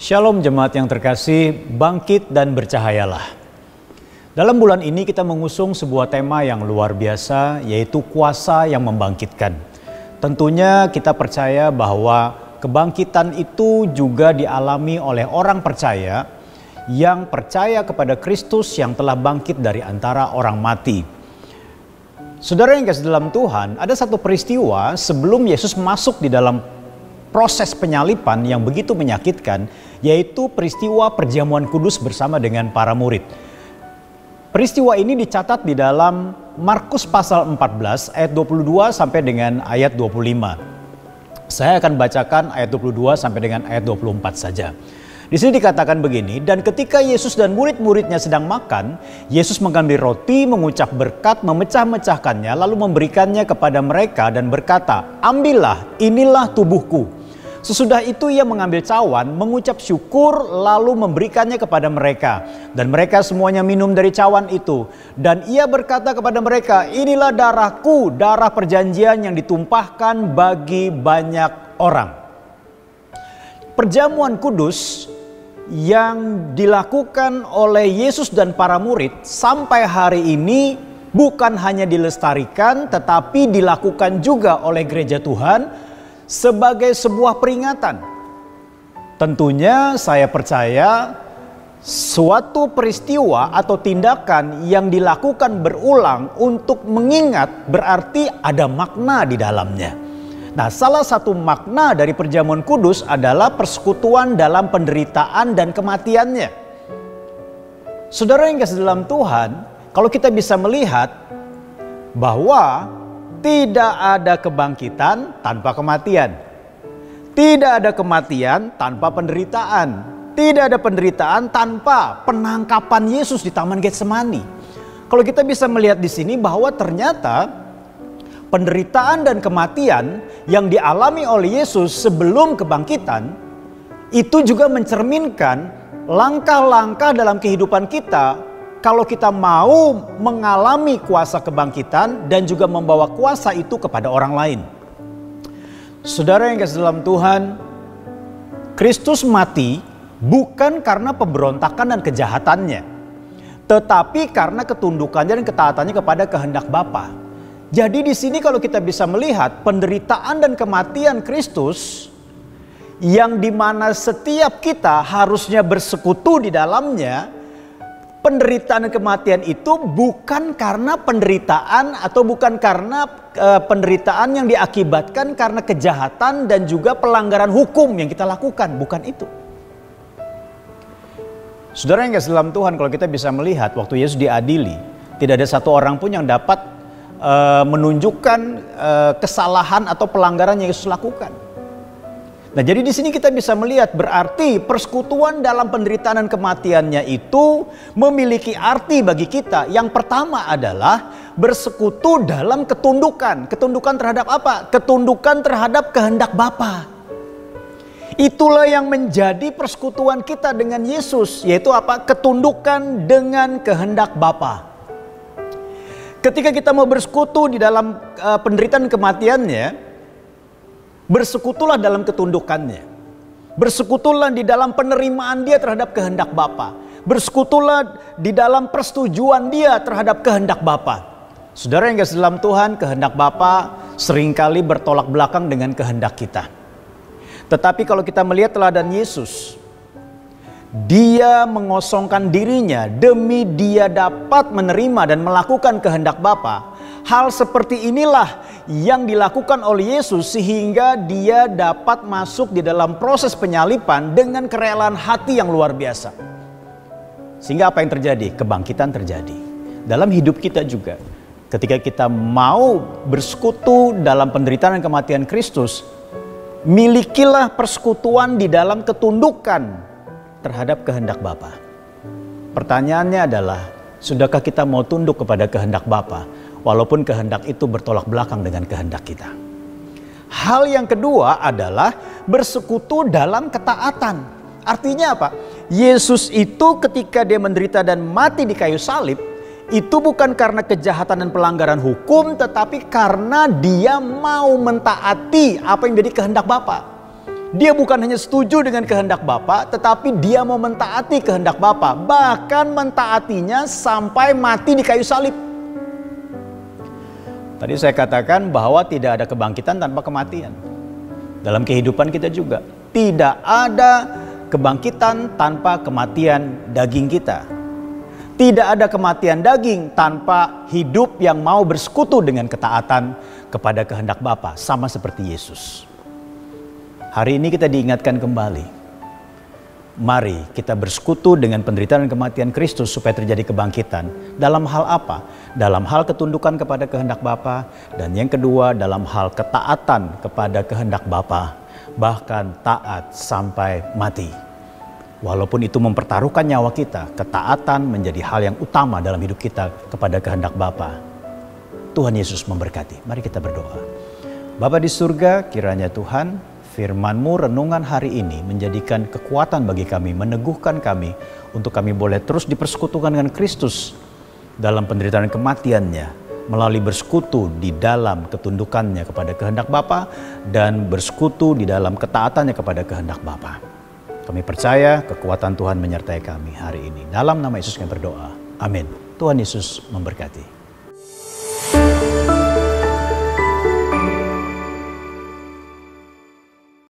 Shalom jemaat yang terkasih, bangkit dan bercahayalah. Dalam bulan ini kita mengusung sebuah tema yang luar biasa, yaitu kuasa yang membangkitkan. Tentunya kita percaya bahwa kebangkitan itu juga dialami oleh orang percaya yang percaya kepada Kristus yang telah bangkit dari antara orang mati. Saudara yang kasih dalam Tuhan, ada satu peristiwa sebelum Yesus masuk di dalam proses penyalipan yang begitu menyakitkan, yaitu peristiwa perjamuan kudus bersama dengan para murid. Peristiwa ini dicatat di dalam Markus pasal 14 ayat 22 sampai dengan ayat 25. Saya akan bacakan ayat 22 sampai dengan ayat 24 saja. Di sini dikatakan begini, dan ketika Yesus dan murid-muridnya sedang makan, Yesus mengambil roti, mengucap berkat, memecah-mecahkannya, lalu memberikannya kepada mereka dan berkata, "Ambillah, inilah tubuhku." Sesudah itu ia mengambil cawan, mengucap syukur, lalu memberikannya kepada mereka. Dan mereka semuanya minum dari cawan itu. Dan ia berkata kepada mereka, "Inilah darahku, darah perjanjian yang ditumpahkan bagi banyak orang." Perjamuan kudus yang dilakukan oleh Yesus dan para murid sampai hari ini bukan hanya dilestarikan, tetapi dilakukan juga oleh gereja Tuhan sebagai sebuah peringatan. Tentunya saya percaya suatu peristiwa atau tindakan yang dilakukan berulang untuk mengingat berarti ada makna di dalamnya. Nah, salah satu makna dari perjamuan kudus adalah persekutuan dalam penderitaan dan kematiannya. Saudara yang kasih dalam Tuhan, kalau kita bisa melihat bahwa tidak ada kebangkitan tanpa kematian. Tidak ada kematian tanpa penderitaan. Tidak ada penderitaan tanpa penangkapan Yesus di Taman Getsemani. Kalau kita bisa melihat di sini bahwa ternyata penderitaan dan kematian yang dialami oleh Yesus sebelum kebangkitan itu juga mencerminkan langkah-langkah dalam kehidupan kita. Kalau kita mau mengalami kuasa kebangkitan dan juga membawa kuasa itu kepada orang lain. Saudara yang kasih dalam Tuhan, Kristus mati bukan karena pemberontakan dan kejahatannya, tetapi karena ketundukannya dan ketaatannya kepada kehendak Bapa. Jadi di sini kalau kita bisa melihat penderitaan dan kematian Kristus yang dimana setiap kita harusnya bersekutu di dalamnya. Penderitaan dan kematian itu bukan karena penderitaan atau bukan karena penderitaan yang diakibatkan karena kejahatan dan juga pelanggaran hukum yang kita lakukan. Bukan itu. Saudara yang kasih dalam Tuhan, kalau kita bisa melihat waktu Yesus diadili, tidak ada satu orang pun yang dapat menunjukkan kesalahan atau pelanggaran yang Yesus lakukan. Nah, jadi di sini kita bisa melihat berarti persekutuan dalam penderitaan dan kematiannya itu memiliki arti bagi kita. Yang pertama adalah bersekutu dalam ketundukan. Ketundukan terhadap apa? Ketundukan terhadap kehendak Bapa. Itulah yang menjadi persekutuan kita dengan Yesus, yaitu apa? Ketundukan dengan kehendak Bapa. Ketika kita mau bersekutu di dalam penderitaan kematiannya, bersekutulah dalam ketundukannya. Bersekutulah di dalam penerimaan dia terhadap kehendak Bapa. Bersekutulah di dalam persetujuan dia terhadap kehendak Bapa. Saudara yang kasih dalam Tuhan, kehendak Bapa seringkali bertolak belakang dengan kehendak kita. Tetapi kalau kita melihat teladan Yesus, dia mengosongkan dirinya demi dia dapat menerima dan melakukan kehendak Bapa. Hal seperti inilah yang dilakukan oleh Yesus sehingga dia dapat masuk di dalam proses penyalipan dengan kerelaan hati yang luar biasa. Sehingga apa yang terjadi? Kebangkitan terjadi. Dalam hidup kita juga, ketika kita mau bersekutu dalam penderitaan dan kematian Kristus, milikilah persekutuan di dalam ketundukan terhadap kehendak Bapa. Pertanyaannya adalah, sudahkah kita mau tunduk kepada kehendak Bapa? Walaupun kehendak itu bertolak belakang dengan kehendak kita. Hal yang kedua adalah bersekutu dalam ketaatan. Artinya apa? Yesus itu ketika dia menderita dan mati di kayu salib, itu bukan karena kejahatan dan pelanggaran hukum, tetapi karena dia mau mentaati apa yang menjadi kehendak Bapa. Dia bukan hanya setuju dengan kehendak Bapa, tetapi dia mau mentaati kehendak Bapa. Bahkan mentaatinya sampai mati di kayu salib. Tadi saya katakan bahwa tidak ada kebangkitan tanpa kematian. Dalam kehidupan kita juga. Tidak ada kebangkitan tanpa kematian daging kita. Tidak ada kematian daging tanpa hidup yang mau bersekutu dengan ketaatan kepada kehendak Bapa, sama seperti Yesus. Hari ini kita diingatkan kembali. Mari kita bersekutu dengan penderitaan dan kematian Kristus supaya terjadi kebangkitan. Dalam hal apa? Dalam hal ketundukan kepada kehendak Bapa, dan yang kedua dalam hal ketaatan kepada kehendak Bapa, bahkan taat sampai mati. Walaupun itu mempertaruhkan nyawa kita, ketaatan menjadi hal yang utama dalam hidup kita kepada kehendak Bapa. Tuhan Yesus memberkati. Mari kita berdoa. Bapa di surga, kiranya Tuhan firman-Mu renungan hari ini menjadikan kekuatan bagi kami, meneguhkan kami untuk kami boleh terus dipersekutukan dengan Kristus dalam penderitaan kematiannya, melalui bersekutu di dalam ketundukannya kepada kehendak Bapa dan bersekutu di dalam ketaatannya kepada kehendak Bapa. Kami percaya kekuatan Tuhan menyertai kami hari ini. Dalam nama Yesus kami berdoa. Amin. Tuhan Yesus memberkati.